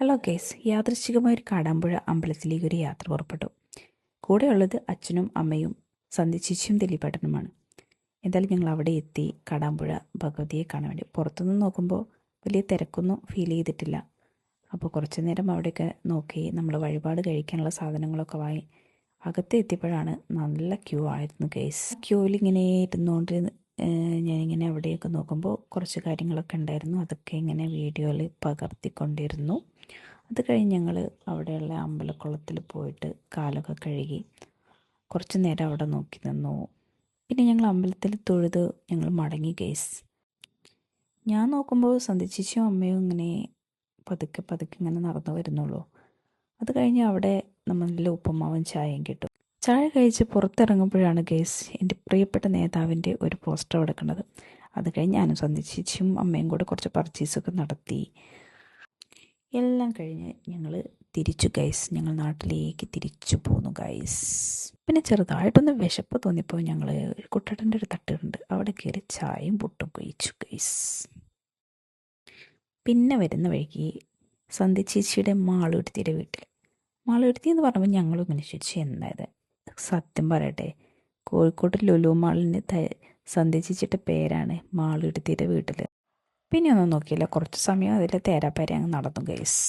Hello guys, യാദൃശ്ചികമായ ഒരു കാടാമ്പുഴ അമ്പലത്തിലേക്ക് ഒരു യാത്ര പുറപ്പെട്ടു. കൂടെയുള്ളത് അച്ഛനും അമ്മയും സന്ധ്യച്ചേച്ചിയും ദിലീപേട്ടനുമാണ്. എന്തായാലും ഞങ്ങൾ അവിടെ എത്തി കാടാമ്പുഴ ഭഗവതിയെ കാണാൻ വേണ്ടി. പുറത്തുനിന്ന് നോക്കുമ്പോൾ വലിയ തിരക്കൊന്നും ഫീൽ ചെയ്തിട്ടില്ല. അപ്പോൾ കുറച്ച് നേരം അവിടെയൊക്കെ നോക്കി നമ്മൾ വഴിപാട് കഴിക്കാനുള്ള സാധനങ്ങളൊക്കെ വാങ്ങി അകത്ത് എത്തിയപ്പോഴാണ് നല്ല ക്യൂ ആയിരുന്നു ഗേസ്. ക്യൂവിൽ ഇങ്ങനെ ഇരുന്നുകൊണ്ട് ഞാനിങ്ങനെ അവിടെയൊക്കെ നോക്കുമ്പോൾ കുറച്ച് കാര്യങ്ങളൊക്കെ ഉണ്ടായിരുന്നു. അതൊക്കെ ഇങ്ങനെ വീഡിയോയിൽ പകർത്തിക്കൊണ്ടിരുന്നു. അത് കഴിഞ്ഞ് ഞങ്ങൾ അവിടെയുള്ള അമ്പലക്കുളത്തിൽ പോയിട്ട് കാലൊക്കെ കഴുകി കുറച്ച് നേരം അവിടെ നോക്കി നിന്നു. പിന്നെ ഞങ്ങൾ അമ്പലത്തിൽ തൊഴുത് ഞങ്ങൾ മടങ്ങി ഗേസ്. ഞാൻ നോക്കുമ്പോൾ സന്ധ്യച്ചേച്ചിയും അമ്മയും ഇങ്ങനെ പതുക്കെ പതുക്കെ ഇങ്ങനെ നടന്നു വരുന്നുള്ളൂ. അത് കഴിഞ്ഞ് അവിടെ നല്ല ഉപ്പുമാവും ചായയും കിട്ടും. ചായ കഴിച്ച് പുറത്തിറങ്ങുമ്പോഴാണ് ഗേസ് എൻ്റെ പ്രിയപ്പെട്ട നേതാവിൻ്റെ ഒരു പോസ്റ്റർ അവിടെ കണ്ടത്. അത് കഴിഞ്ഞ് ഞാനും സന്ധ്യച്ചേച്ചിയും അമ്മയും കൂടെ കുറച്ച് പർച്ചേസൊക്കെ നടത്തി. എല്ലാം കഴിഞ്ഞ് ഞങ്ങൾ തിരിച്ചു ഗൈസ്. ഞങ്ങൾ നാട്ടിലേക്ക് തിരിച്ചു പോന്നു ഗൈസ്. പിന്നെ ചെറുതായിട്ടൊന്ന് വിശപ്പ് തോന്നിയപ്പോൾ ഞങ്ങൾ കുട്ടേട്ടൻ്റെ ഒരു തട്ടുണ്ട്, അവിടെ കയറി ചായയും പുട്ടും കഴിച്ചു ഗൈസ്. പിന്നെ വരുന്ന വഴിക്ക് സന്ധ്യച്ചേച്ചിയുടെ മാളൂരുത്തിയുടെ വീട്ടിൽ. മാളൂരുത്തി എന്ന് പറയുമ്പോൾ ഞങ്ങളും ഇങ്ങനെ ചോദിച്ചു എന്തായത്. സത്യം പറയട്ടെ, കോഴിക്കോട് ലുലു മാളിന് സന്ധ്യച്ചേച്ചിയുടെ പേരാണ് മാളൂരുത്തിയുടെ വീട്ടിൽ. പിന്നെ ഒന്നും നോക്കിയില്ല, കുറച്ച് സമയം അതിൽ തേരാപ്പേര അങ്ങ് നടന്നു ഗൈസ്.